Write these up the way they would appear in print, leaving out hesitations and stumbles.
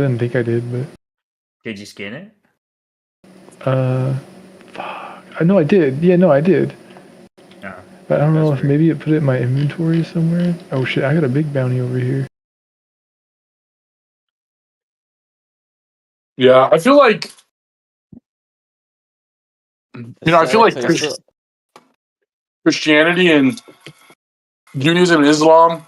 didn't think I did, but Did you skin it? fuck. I know I did. Yeah, no, I did. No. But I don't know That's if maybe it put it in my inventory somewhere. Oh shit, I got a big bounty over here. Yeah, I feel like I feel like Christianity and Judaism and Islam,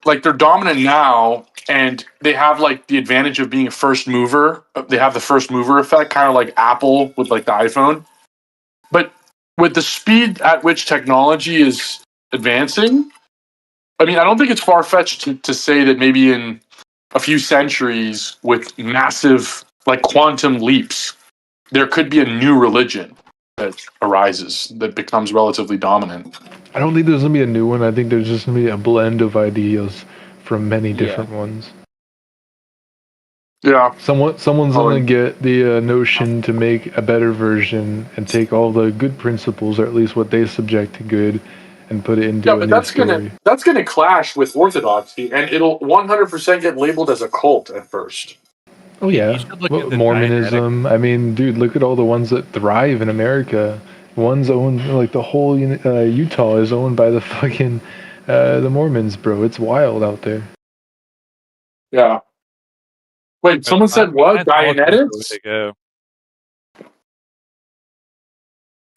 like they're dominant now, and they have like the advantage of being a first mover. They have the first mover effect, kind of like Apple with like the iPhone. But with the speed at which technology is advancing, I mean, I don't think it's far fetched to say that maybe in a few centuries, with massive like quantum leaps, there could be a new religion that arises that becomes relatively dominant. I don't think there's gonna be a new one. I think there's just gonna be a blend of ideas from many different ones. Yeah. Someone's gonna get the notion to make a better version and take all the good principles, or at least what they subject to good, and put it into a new story. That's gonna clash with orthodoxy, and it'll 100% get labeled as a cult at first. Oh yeah, Mormonism. I mean, dude, look at all the ones that thrive in America. One's owned, like the whole Utah is owned by the fucking the Mormons, bro. It's wild out there. Yeah. Wait, someone said what? Dianetics?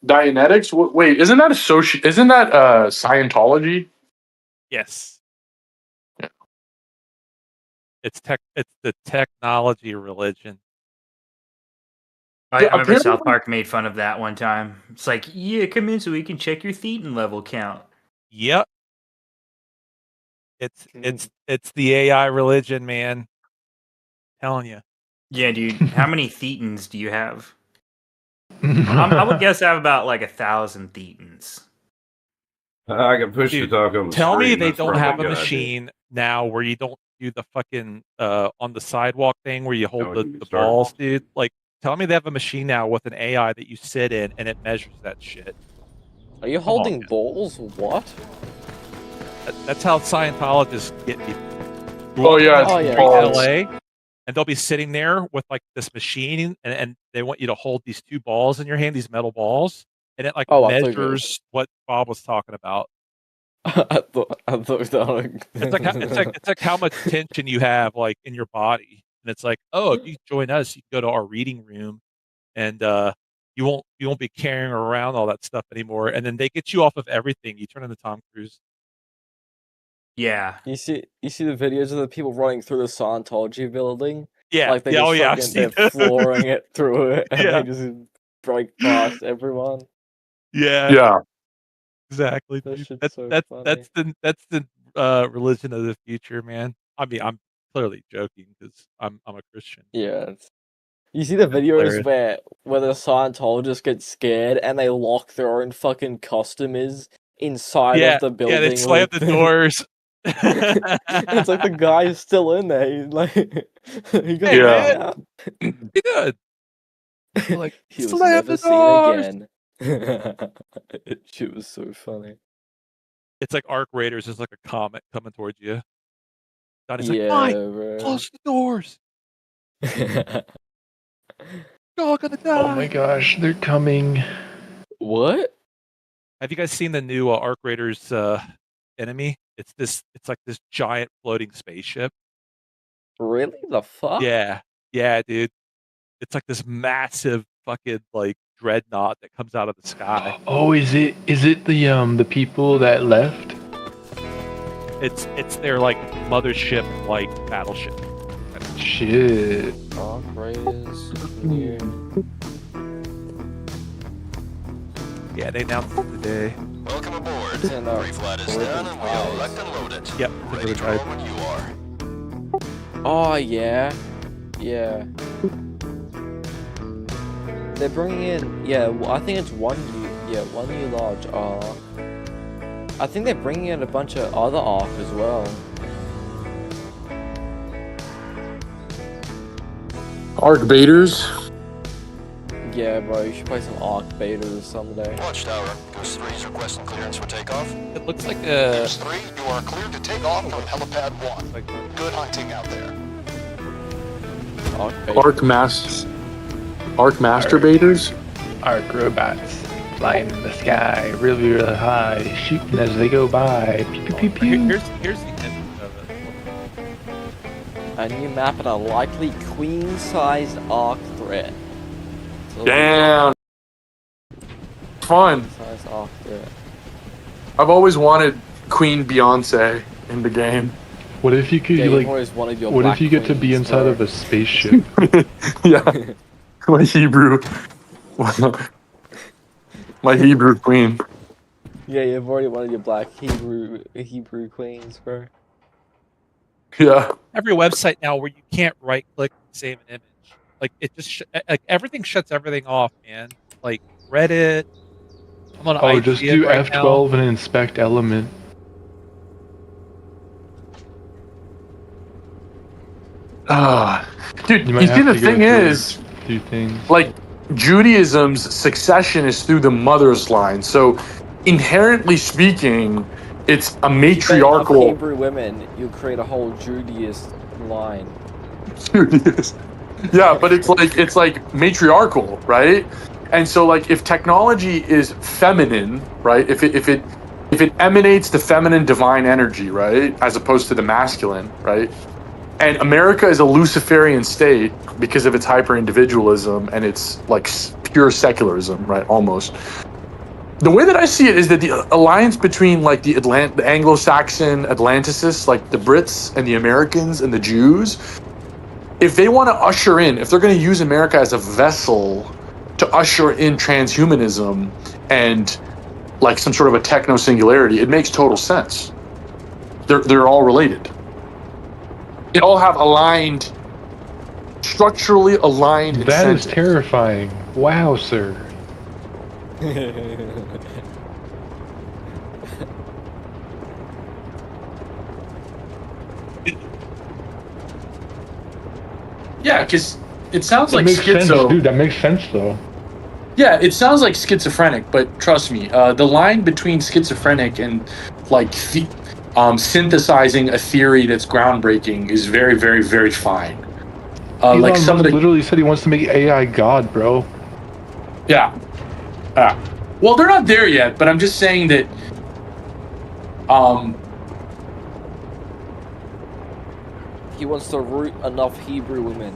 Dianetics? Wait, isn't that Scientology? Yes. Yeah. It's the technology religion. I remember South Park made fun of that one time. It's like, yeah, come in so we can check your thetan level count. Yep. It's the AI religion, man. Telling you. Yeah, dude. How many thetans do you have? I would guess I have about like 1,000 thetans. I can push the talk on the Tell screen. me they don't have a machine now where you don't do the fucking on the sidewalk thing where you hold the balls, dude. Like, tell me they have a machine now with an AI that you sit in and it measures that shit. Are you holding balls? What? That's how Scientologists get people. Oh yeah, LA, and they'll be sitting there with like this machine, and they want you to hold these two balls in your hand, these metal balls, and it like measures what Bob was talking about. I thought it's like how much tension you have like in your body, and it's like, oh, if you join us, you can go to our reading room, and you won't be carrying around all that stuff anymore, and then they get you off of everything. You turn into Tom Cruise. Yeah. You see the videos of the people running through the Scientology building? Yeah. Like they're flooring it through it, and they just break past everyone. Yeah. Yeah. Exactly. That's the religion of the future, man. I mean, I'm clearly joking because I'm a Christian. Yeah. You see the videos where the Scientologists get scared and they lock their own fucking customers inside of the building. Yeah, they slam the doors. It's like the guy is still in there. He's like, he got out. He did. Like, he was never seen again. Shit was so funny. It's like Arc Raiders is like a comet coming towards you. Donnie's like, Mike, close the doors. You're all gonna die. Oh my gosh, they're coming. What? Have you guys seen the new Arc Raiders enemy? It's like this giant floating spaceship. Really? The fuck? Yeah, dude. It's like this massive fucking like dreadnought that comes out of the sky. Oh, is it the people that left? It's their like mothership like battleship. Shit. Arc Raiders. Yeah, they announced it today. Welcome aboard. Pre-flight is done and we are locked and loaded. Yep. Ready to roll when you are. Oh yeah. Yeah. They're bringing in, I think it's one new large arc. I think they're bringing in a bunch of other arc as well. Arc Baiters? Yeah, bro, you should play some Arc Betas someday. Watchtower, Ghost 3 is requesting clearance for takeoff. It looks like a... Ghost 3, you are cleared to take off from helipad 1. Good hunting out there. Arc masturbators? Arc robots flying in the sky, really, really high, shooting as they go by. Pew, pew, pew, pew. Here's the end of it. A new map and a likely queen-sized arc threat. So Damn. Fun. Queen-sized arc threat. I've always wanted Queen Beyonce in the game. What if you could Yeah, like? you've always wanted your What black if you get to be queens, inside bro. of a spaceship? Yeah. My Hebrew. My Hebrew queen. Yeah, you've already wanted your black Hebrew queens, bro. Yeah. Every website now where you can't right click and save an image. Like it just like everything shuts everything off, man. Like Reddit. I'm on Oh, IGN just do right F12 and inspect element. Dude, You you might see have the to go thing through is, a few things. like Judaism's succession is through the mother's line. So inherently speaking, it's a If you matriarchal Hebrew women, you'll create a whole Judaist line. Judaism. Yeah, but it's like matriarchal, right? And so like if technology is feminine, right? If it emanates the feminine divine energy, right, as opposed to the masculine, right? And America is a Luciferian state because of its hyper individualism and its like pure secularism, right? Almost. The way that I see it is that the alliance between like the Anglo-Saxon Atlanticists, like the Brits and the Americans and the Jews, if they want to usher in, if they're going to use America as a vessel to usher in transhumanism and like some sort of a techno singularity, it makes total sense. They're all related. They all have aligned, structurally aligned That is incentives. terrifying. Wow, sir. Yeah, because it sounds That like makes sense, schizo. dude. That makes sense, though. Yeah, it sounds like schizophrenic, but trust me, the line between schizophrenic and like synthesizing a theory that's groundbreaking is very, very, very fine. Elon Like some of Musk the literally said he wants to make AI God, bro. yeah, well, they're not there yet, but I'm just saying that He wants to root enough Hebrew women.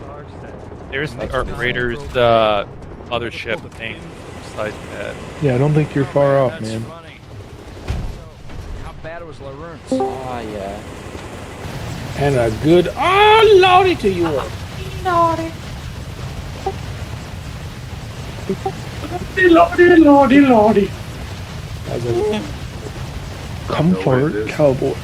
There's the Arc Raiders mothership thing besides that. Yeah, I don't think you're far off, man. How bad was Laruns? Ah, yeah. And a good oh lordy to you all. Lordy. Comfort cowboy.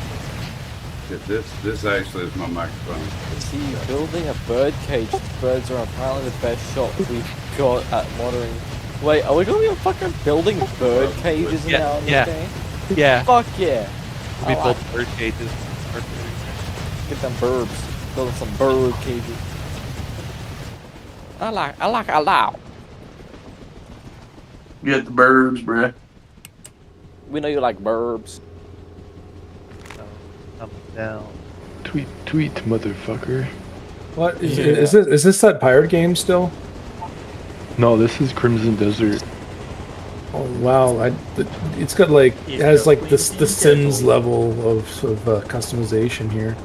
This actually is my microphone. See, building a bird cage. Birds are apparently the best shot we've got at monitoring. Wait, are we gonna be fucking building bird cages now in this game? Yeah. Fuck yeah. We I built like bird cages. Get them burbs. Building some bird cages. I like a lot. Get the birds, bruh. We know you like burbs. Thumbs down. Tweet, motherfucker. What is this that pirate game still? No, this is Crimson Desert. Oh wow, it's got like it has like the Sims level of customization here.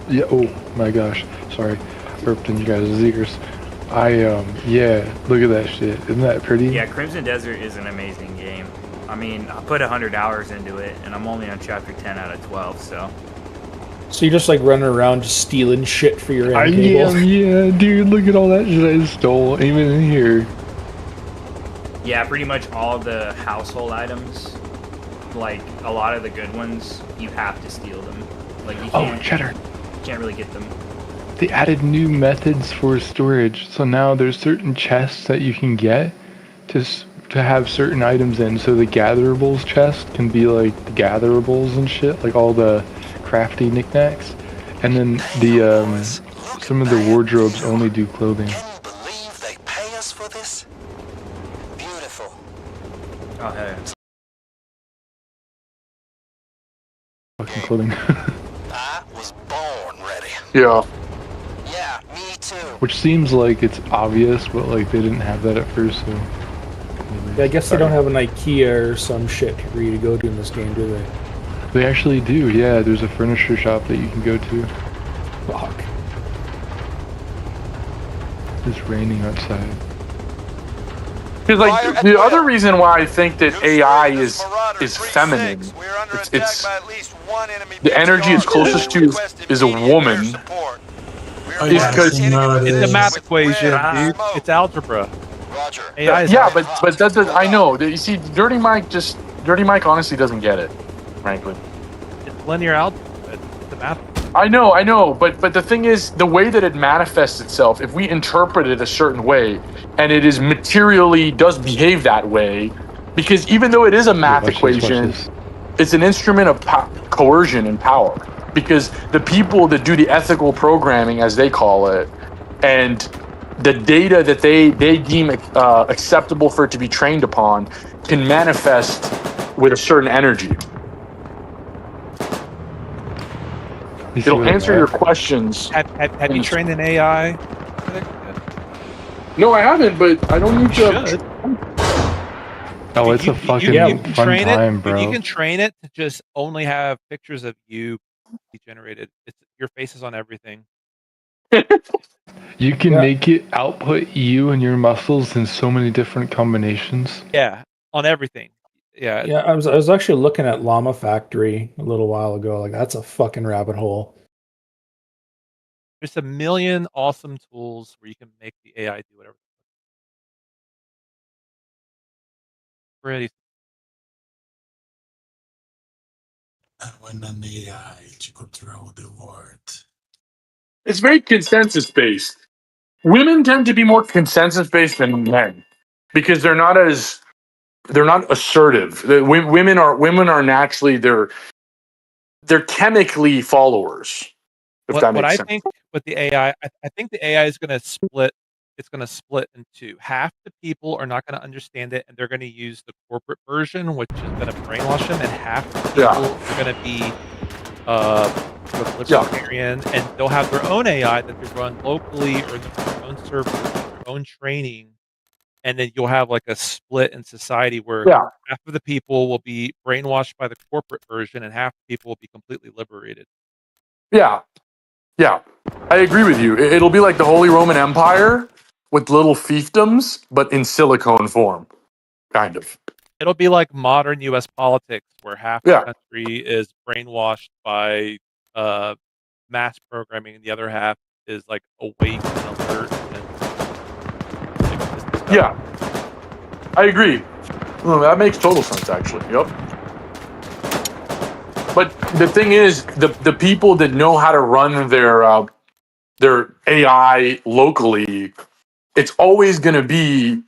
Yeah. Oh my gosh. Sorry, burped in you guys' ears. Yeah. Look at that shit. Isn't that pretty? Yeah, Crimson Desert is an amazing game. I mean, I put 100 hours into it, and I'm only on chapter 10 out of 12, so... So you're just like running around just stealing shit for your I end cable. am, yeah, dude. Look at all that shit I stole, even in here. Yeah, pretty much all the household items, like a lot of the good ones, you have to steal them. Like you Oh, Cheddar. can't really get them. They added new methods for storage, so now there's certain chests that you can get to have certain items in. So the gatherables chest can be like the gatherables and shit, like all the crafty knickknacks, and then the some of the wardrobes only do clothing. Can you believe they pay us for this? Beautiful. Oh, hey. Fucking clothing. I will was bone ready. Yeah. Yeah, me too. Which seems like it's obvious, but like they didn't have that at first, so. Yeah, I guess they don't have an IKEA or some shit for you to go to in this game, do they? They actually do, yeah. There's a furniture shop that you can go to. Fuck. It's raining outside. Because like the other reason why I think that AI is feminine, it's the energy it's closest to is a woman. It's a math equation, dude. It's algebra. Roger. AI is Yeah, but that does, I know. You see, Dirty Mike honestly doesn't get it, frankly. It's linear algebra. It's a math. I know, but the thing is, the way that it manifests itself, if we interpret it a certain way, and it is materially does behave that way, because even though it is a math equation, it's an instrument of coercion and power. Because the people that do the ethical programming, as they call it, and the data that they deem acceptable for it to be trained upon, can manifest with a certain energy. It'll answer your questions. Have you trained an AI? No, I haven't, but I don't need to. Oh, it's a fucking fun time, bro. You can train it to just only have pictures of you generated. Your face is on everything. You can make it output you and your muscles in so many different combinations. Yeah, on everything. Yeah. Yeah, I was actually looking at Llama Factory a little while ago. Like, that's a fucking rabbit hole. There's a million awesome tools where you can make the AI do whatever. Pretty. And when an AI to control the world. It's very consensus based. Women tend to be more consensus based than men because they're not assertive. Women are naturally they're chemically followers. If that makes sense. What I think with the AI, I think the AI is going to split. It's going to split in two. Half the people are not going to understand it, and they're going to use the corporate version, which is going to brainwash them, and half the people are going to be libertarian, and they'll have their own AI that they run locally or their own servers, their own training, and then you'll have like a split in society where half of the people will be brainwashed by the corporate version, and half the people will be completely liberated. Yeah, I agree with you. It'll be like the Holy Roman Empire with little fiefdoms, but in silicone form, kind of. It'll be like modern U.S. politics, where half the country is brainwashed by mass programming, and the other half is like awake and alert. Yeah, I agree. Well, that makes total sense, actually. Yep. But the thing is, the people that know how to run their AI locally, it's always going to be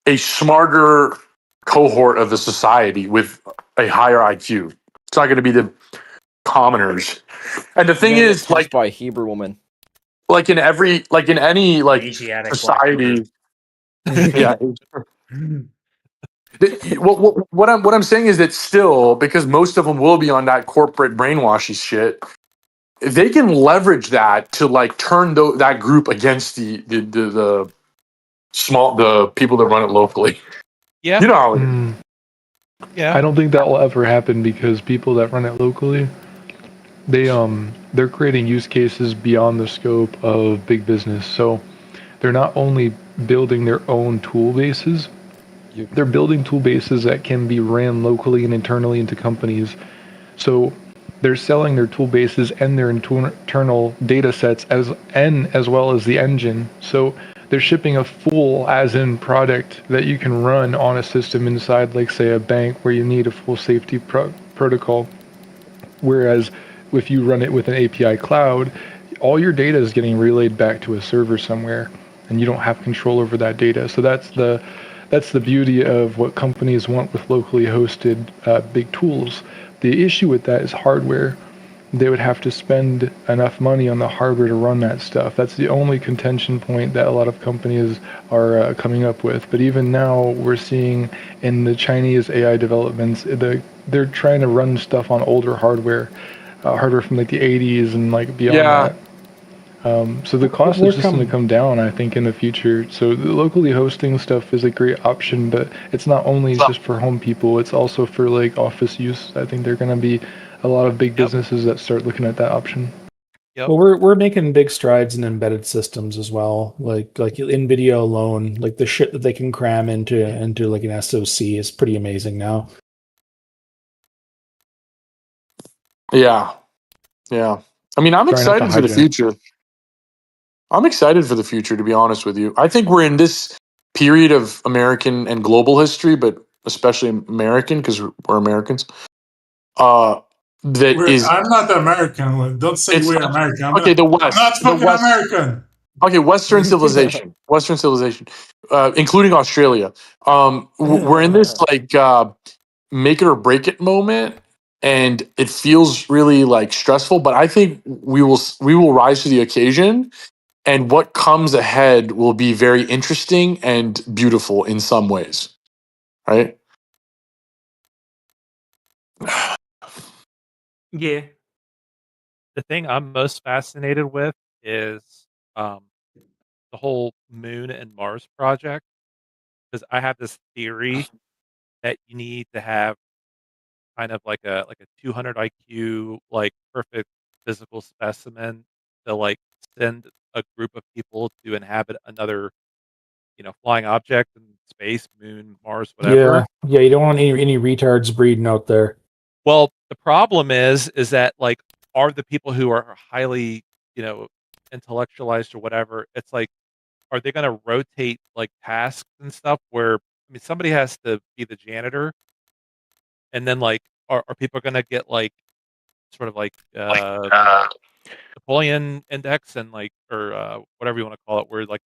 a smarter cohort of the society with a higher IQ. It's not going to be the commoners. And the thing is, like by a Hebrew woman, like in any Asiatic society, yeah. What I'm saying is that still, because most of them will be on that corporate brainwashy shit, they can leverage that to like turn that group against the people that run it locally. Yeah, you know how it is. Yeah, I don't think that will ever happen because people that run it locally, they're creating use cases beyond the scope of big business. So they're not only building their own tool bases, they're building tool bases that can be ran locally and internally into companies. So they're selling their tool bases and their internal data sets as well as the engine. So they're shipping a full as-in product that you can run on a system inside, like say a bank where you need a full safety protocol. Whereas if you run it with an API cloud, all your data is getting relayed back to a server somewhere, and you don't have control over that data. So that's the beauty of what companies want with locally hosted big tools. The issue with that is hardware. They would have to spend enough money on the hardware to run that stuff. That's the only contention point that a lot of companies are coming up with. But even now, we're seeing in the Chinese AI developments, they're trying to run stuff on older hardware. hardware from like the 80s and like beyond Yeah. that. So the cost We're is just going to coming. come down, I think, in the future. So the locally hosting stuff is a great option, but it's not only just for home people, it's also for like office use. I think there are going to be a lot of big businesses that start looking at that option. Yep. Well, we're making big strides in embedded systems as well. Like NVIDIA alone, like the shit that they can cram into like an SoC is pretty amazing now. Yeah. Yeah. I mean, I'm Try not to excited for the hijack. future. I'm excited for the future, to be honest with you. I think we're in this period of American and global history, but especially American because we're Americans. That is, I'm not American. Don't say it's we're American. I'm okay. The I'm not West, the fucking West. American. Okay, Western civilization, including Australia. We're in this like make it or break it moment, and it feels really like stressful. But I think we will rise to the occasion, and what comes ahead will be very interesting and beautiful in some ways. Right? Yeah. The thing I'm most fascinated with is the whole Moon and Mars project, because I have this theory that you need to have kind of like a 200 IQ, like perfect physical specimen to like send a group of people to inhabit another, flying object in space, Moon, Mars, whatever. Yeah. You don't want any retards breeding out there. Well, the problem is that like are the people who are highly, intellectualized or whatever, it's like, are they going to rotate like tasks and stuff where, I mean, somebody has to be the janitor, and then like are people going to get like sort of like Napoleon index and like, or whatever you want to call it, where like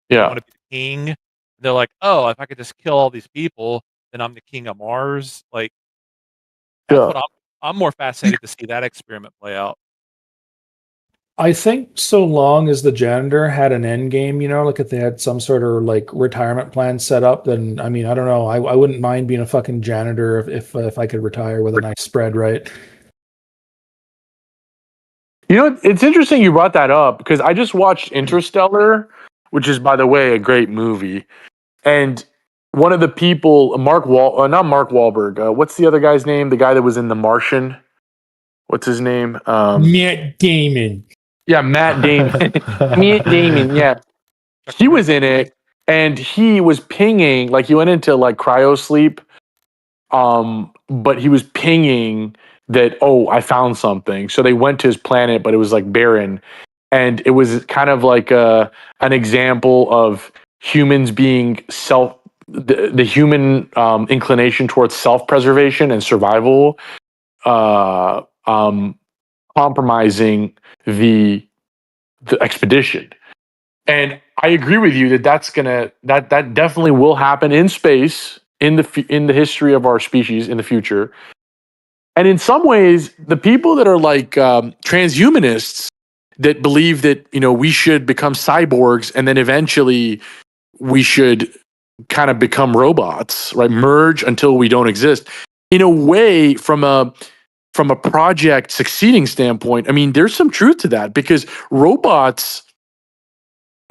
they Yeah. want to be the king. They're like, oh, if I could just kill all these people, then I'm the king of Mars. Like that's Yeah. what I'm more fascinated to see that experiment play out. I think so long as the janitor had an end game, like if they had some sort of like retirement plan set up, then I mean, I don't know. I wouldn't mind being a fucking janitor if I could retire with a nice spread, right? You know, it's interesting you brought that up because I just watched Interstellar, which is, by the way, a great movie. And one of the people, not Mark Wahlberg. What's the other guy's name? The guy that was in The Martian. What's his name? Matt Damon. Yeah, Matt Damon. Matt Damon. Yeah, he was in it, and he was pinging. Like he went into like cryo sleep. But he was pinging that, oh, I found something. So they went to his planet, but it was like barren. And it was kind of like an example of humans being the human inclination towards self-preservation and survival, compromising the expedition. And I agree with you that that definitely will happen in space in the history of our species in the future. And in some ways, the people that are like transhumanists that believe that we should become cyborgs and then eventually we should kind of become robots, right? Merge until we don't exist. In a way, from a project succeeding standpoint, I mean, there's some truth to that because robots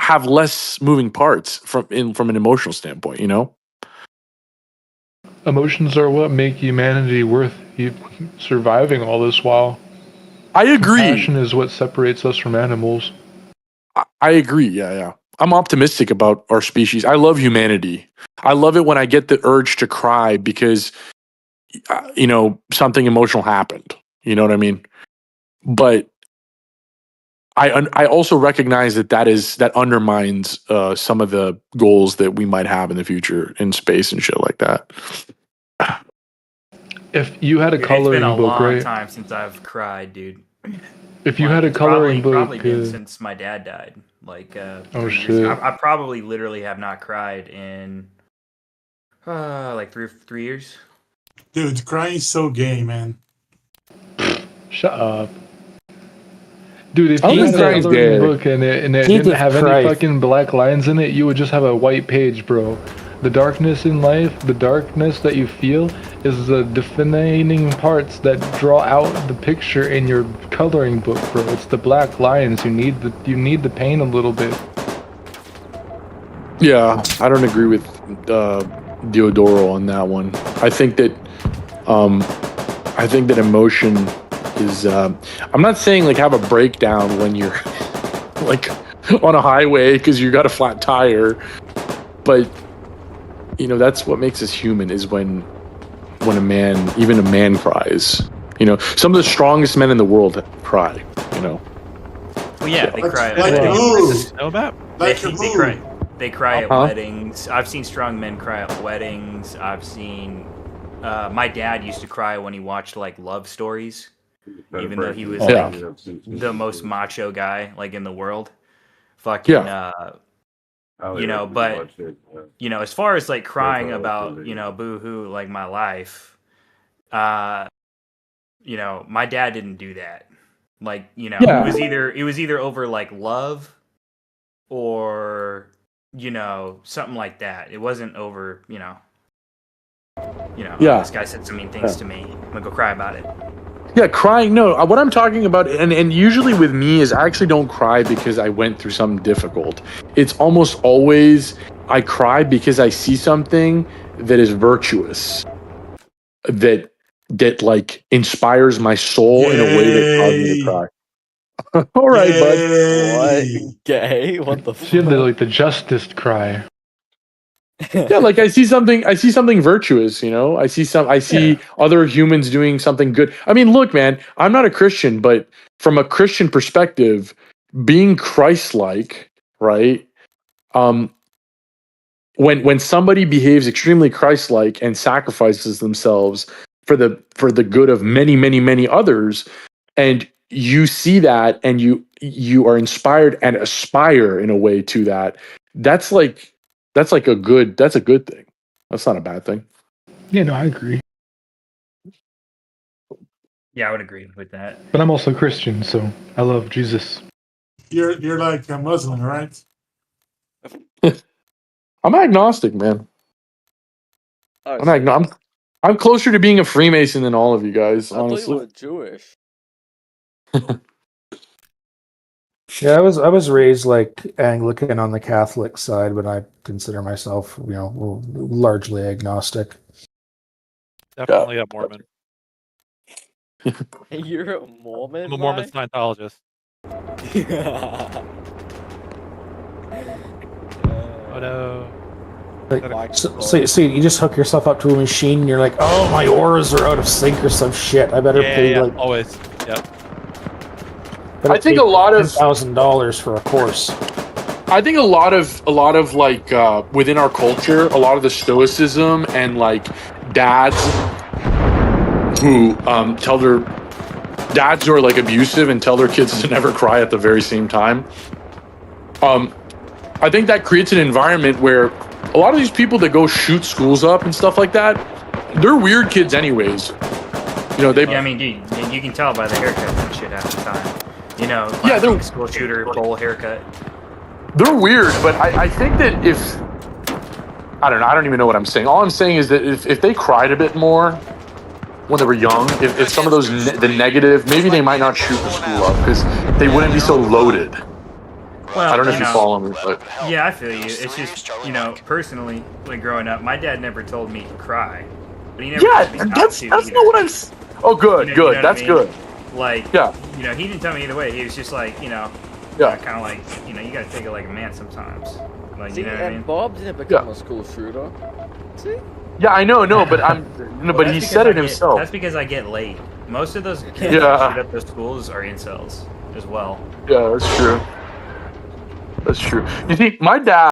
have less moving parts from an emotional standpoint, Emotions are what make humanity worth surviving all this while. I agree. Passion is what separates us from animals. I agree. Yeah. I'm optimistic about our species. I love humanity. I love it when I get the urge to cry because, something emotional happened. You know what I mean? But I also recognize that undermines some of the goals that we might have in the future in space and shit like that. If you had a coloring book, it's been a long right? time since I've cried, dude. If you had a coloring book, probably been since my dad died. Like, oh 3 years shit! ago. I probably literally have not cried in like 3 years. Dude, crying is so gay, man. Shut up. Dude, if you had a coloring book and it didn't have any fucking black lines in it, you would just have a white page, bro. The darkness in life, the darkness that you feel, is the defining parts that draw out the picture in your coloring book, bro. It's the black lines. You need the pain a little bit. Yeah, I don't agree with Diodoro on that one. I think that emotion is. I'm not saying like have a breakdown when you're like on a highway because you got a flat tire, but you know that's what makes us human is when even a man cries. You know, some of the strongest men in the world cry. You know. Well, yeah, they cry at like weddings. Know that? They cry. They cry at weddings. I've seen strong men cry at weddings. I've seen. My dad used to cry when he watched like love stories, even though he was like the most macho guy like in the world. Fucking. You know, but you know, as far as like crying about, you know, boo-hoo, like my life, you know, my dad didn't do that. Like, you know, it was either over like love or, you know, something like that. It wasn't over, you know, oh, this guy said some mean things to me. I'm gonna go cry about it. Yeah, crying. No, what I'm talking about, and usually with me is I actually don't cry because I went through something difficult. It's almost always I cry because I see something that is virtuous, that like inspires my soul in a way that causes me to cry. All right, bud. What? Gay? What the fuck? She had the justice cry. Yeah, like I see something virtuous, you know. I see other humans doing something good. I mean, look, man, I'm not a Christian, but from a Christian perspective, being Christ-like, right? When somebody behaves extremely Christ-like and sacrifices themselves for the good of many, many, many others, and you see that and you are inspired and aspire in a way to that, that's a good thing. That's not a bad thing. Yeah, no, I agree. Yeah, I would agree with that. But I'm also Christian, so I love Jesus. You're like a Muslim, right? I'm agnostic, man. I'm closer to being a Freemason than all of you guys, honestly. I thought you were Jewish. Yeah, I was raised like Anglican on the Catholic side, but I consider myself, you know, largely agnostic. Definitely a Mormon. You're a Mormon? I'm a Mormon Scientologist. Oh no. Like, so you just hook yourself up to a machine and you're like, oh, my auras are out of sync or some shit. I better pay like always. Yep. I think a lot of $1,000 for a course. I think a lot of like within our culture, a lot of the stoicism and like dads who dads who are like abusive and tell their kids to never cry at the very same time. I think that creates an environment where a lot of these people that go shoot schools up and stuff like that, they're weird kids anyways. You know, I mean, dude, you can tell by the haircut and shit half the time. You know, they're school shooter bowl haircut. They're weird, but I think that I don't even know what I'm saying. All I'm saying is that if they cried a bit more when they were young, if some of those the negative, maybe they might not shoot the school up because they wouldn't be so loaded. Well, I don't know if you follow me, but yeah, I feel you. It's just, you know, personally, like growing up, my dad never told me to cry, but he never told me not to. That's not what I'm. Oh, good, you know, good. You know That's good. Like, you know, he didn't tell me either way. He was just like, you know, kind of like, you know, you gotta take it like a man sometimes. Like, you know what I mean? Bob didn't become a school shooter. See? Yeah, I know, but he said it himself. That's because I get laid. Most of those kids that shoot up those schools are incels as well. Yeah, that's true. That's true. You see, my dad